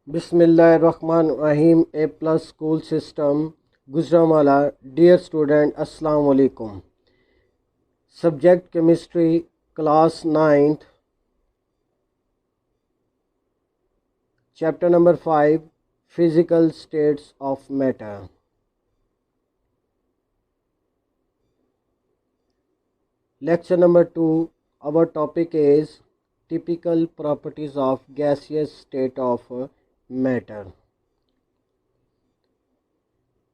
बिस्मिल्लाहिर्रहमानिर्रहीम। A plus school system Gujranwala. Dear student, अस्सलाम वालेकुम। Subject chemistry, class 9th, chapter number 5, physical states of matter. Lecture number 2, our topic is typical properties of gaseous state of matter.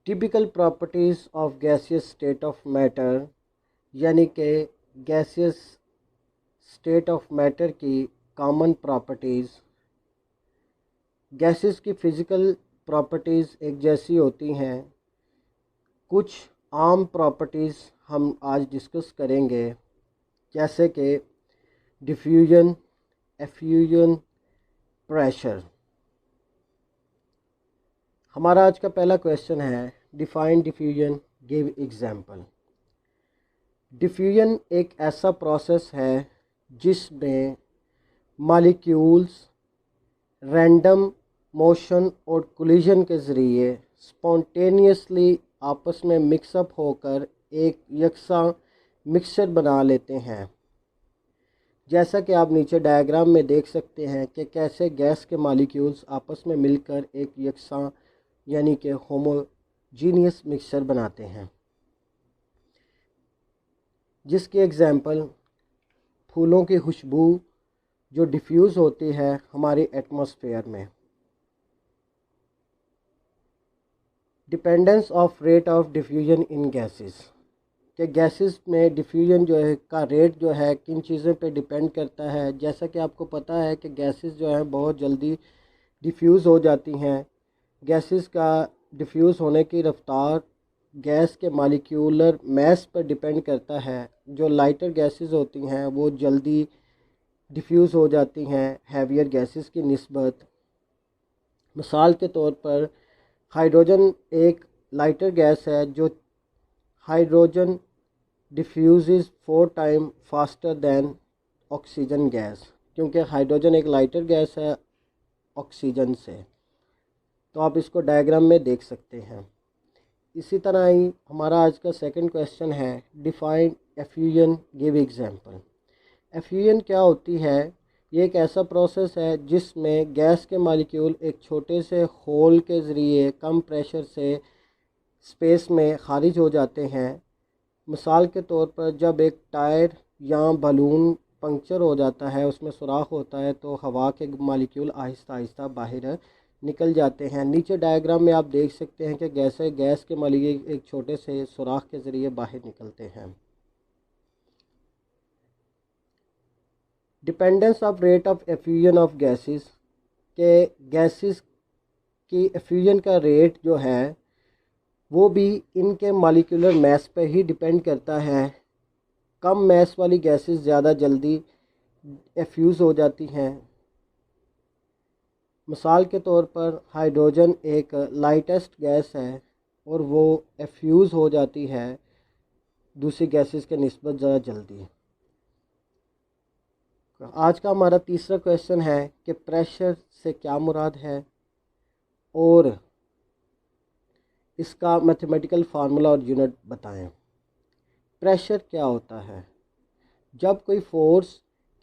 Typical properties of gaseous state of matter यानी कि gaseous state of matter की common properties. Gases की physical properties एक जैसी होती हैं। कुछ आम प्रॉपर्टीज़ हम आज डिस्कस करेंगे, जैसे कि डिफ्यूजन, एफ्यूजन, प्रेशर। हमारा आज का पहला क्वेश्चन है, define diffusion, give example. Diffusion एक ऐसा प्रोसेस है जिसमें मॉलिक्यूल्स रैंडम मोशन और कोलिजन के ज़रिए स्पॉन्टेनियसली आपस में मिक्सअप होकर एक यकसा मिक्सचर बना लेते हैं। जैसा कि आप नीचे डायग्राम में देख सकते हैं कि कैसे गैस के मॉलिक्यूल्स आपस में मिलकर एक यकसा यानी कि होमोजीनियस मिक्सचर बनाते हैं, जिसकी एग्जांपल फूलों की खुशबू जो डिफ्यूज़ होती है हमारी एटमॉस्फेयर में। Dependence of rate of diffusion in gases, कि गैसेस में डिफ्यूजन जो है का रेट जो है किन चीज़ों पे डिपेंड करता है। जैसा कि आपको पता है कि गैसेस जो है बहुत जल्दी डिफ्यूज़ हो जाती हैं। गैसेस का डिफ्यूज़ होने की रफ्तार गैस के मॉलिक्यूलर मास पर डिपेंड करता है। जो लाइटर गैसेस होती हैं वो जल्दी डिफ्यूज़ हो जाती हैं हैवियर गैसेस की निस्बत। मिसाल के तौर पर हाइड्रोजन एक लाइटर गैस है, जो hydrogen diffuse 4 time faster than oxygen gas, क्योंकि हाइड्रोजन एक लाइटर गैस है ऑक्सीजन से। तो आप इसको डायग्राम में देख सकते हैं। इसी तरह ही हमारा आज का सेकंड क्वेश्चन है, define effusion, give example. Effusion क्या होती है? ये एक ऐसा प्रोसेस है जिसमें गैस के मॉलिक्यूल एक छोटे से होल के ज़रिए कम प्रेशर से स्पेस में खारिज हो जाते हैं। मिसाल के तौर पर जब एक टायर या बलून पंक्चर हो जाता है, उसमें सुराख होता है, तो हवा के मॉलिक्यूल आहिस्ता आहिस्ता बाहर निकल जाते हैं। नीचे डायग्राम में आप देख सकते हैं कि गैस के मॉलिक्यूल एक छोटे से सुराख के ज़रिए बाहर निकलते हैं। Dependence of rate of effusion of gases, के गैसेस की एफ्यूजन का रेट जो है वो भी इनके मॉलिक्यूलर मास पे ही डिपेंड करता है। कम मास वाली गैसेस ज़्यादा जल्दी एफ्यूज़ हो जाती हैं। मिसाल के तौर पर हाइड्रोजन एक लाइटेस्ट गैस है और वो एफ्यूज़ हो जाती है दूसरी गैसेस के निस्बत ज़्यादा जल्दी। आज का हमारा तीसरा क्वेश्चन है कि प्रेशर से क्या मुराद है और इसका मैथमेटिकल फार्मूला और यूनिट बताएं। प्रेशर क्या होता है? जब कोई फोर्स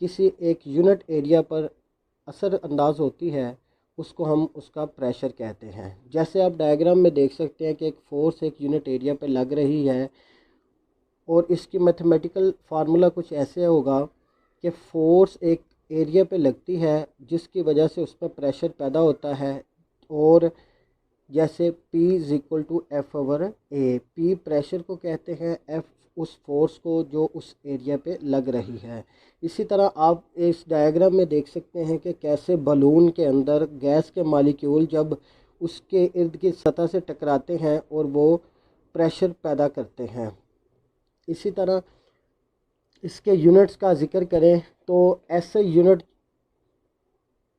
किसी एक यूनिट एरिया पर असर अंदाज होती है, उसको हम उसका प्रेशर कहते हैं। जैसे आप डायग्राम में देख सकते हैं कि एक फोर्स एक यूनिट एरिया पर लग रही है और इसकी मैथमेटिकल फार्मूला कुछ ऐसे होगा कि फ़ोर्स एक एरिया पे लगती है जिसकी वजह से उस पर प्रेशर पैदा होता है। और जैसे P = F/A, P प्रेशर को कहते हैं, F उस फोर्स को जो उस एरिया पे लग रही है। इसी तरह आप इस डायग्राम में देख सकते हैं कि कैसे बलून के अंदर गैस के मॉलिक्यूल जब उसके इर्द गिर्द सतह से टकराते हैं और वो प्रेशर पैदा करते हैं। इसी तरह इसके यूनिट्स का ज़िक्र करें तो ऐसे यूनिट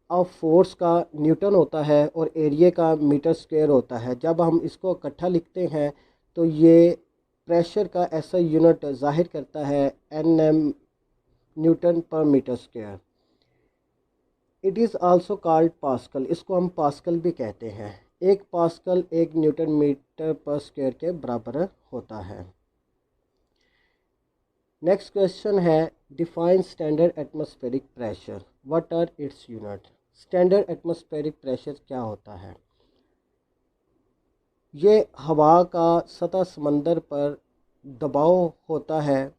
ऑफ फोर्स का न्यूटन होता है और एरिया का मीटर स्क्वायर होता है। जब हम इसको इकट्ठा लिखते हैं तो ये प्रेशर का ऐसा यूनिट ज़ाहिर करता है Nm, न्यूटन पर metre square. It is also called pascal, इसको हम पास्कल भी कहते हैं। एक पास्कल 1 न्यूटन मीटर पर स्क्वायर के बराबर होता है। नेक्स्ट क्वेश्चन है define standard atmospheric pressure, what are its unit. Standard atmospheric pressure क्या होता है? ये हवा का सतह समंदर पर दबाव होता है,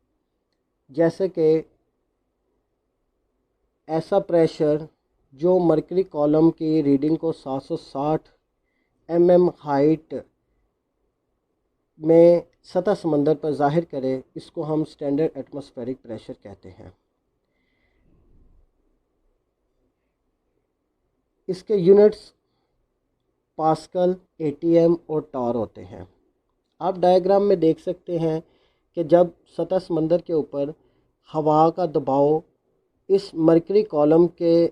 जैसे कि ऐसा प्रेशर जो मरकरी कॉलम की रीडिंग को 760 mm हाइट में सतह समंदर पर जाहिर करे, इसको हम स्टैंडर्ड एटमॉस्फेरिक प्रेशर कहते हैं। इसके यूनिट्स पास्कल, एटीएम और टॉर होते हैं। आप डायग्राम में देख सकते हैं कि जब सतह समंदर के ऊपर हवा का दबाव इस मरकरी कॉलम के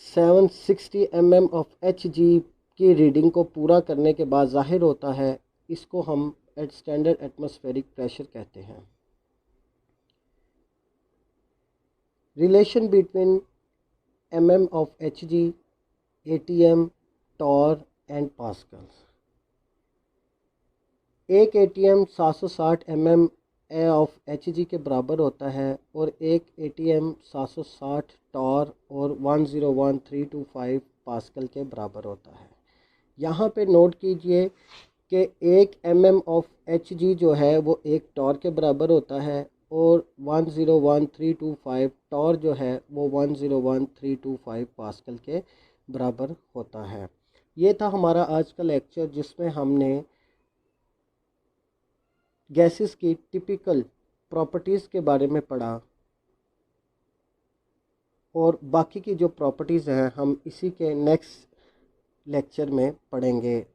760 mm ऑफ Hg की रीडिंग को पूरा करने के बाद जाहिर होता है, इसको हम स्टैंडर्ड एटमॉस्फेरिक प्रेशर कहते हैं। Relation between mm of Hg, ATM, torr and pascals. एक ATM 760 mm ऑफ Hg के बराबर होता है और एक ATM 760 टॉर और 101,325 पास्कल के बराबर होता है। यहाँ पे नोट कीजिए कि एक mm ऑफ Hg जो है वो एक टॉर के बराबर होता है और 101,325 टॉर जो है वो 101,325 पास्कल के बराबर होता है। ये था हमारा आज का लेक्चर, जिसमें हमने गैसेस की टिपिकल प्रॉपर्टीज़ के बारे में पढ़ा और बाकी की जो प्रॉपर्टीज़ हैं हम इसी के नेक्स्ट लेक्चर में पढ़ेंगे।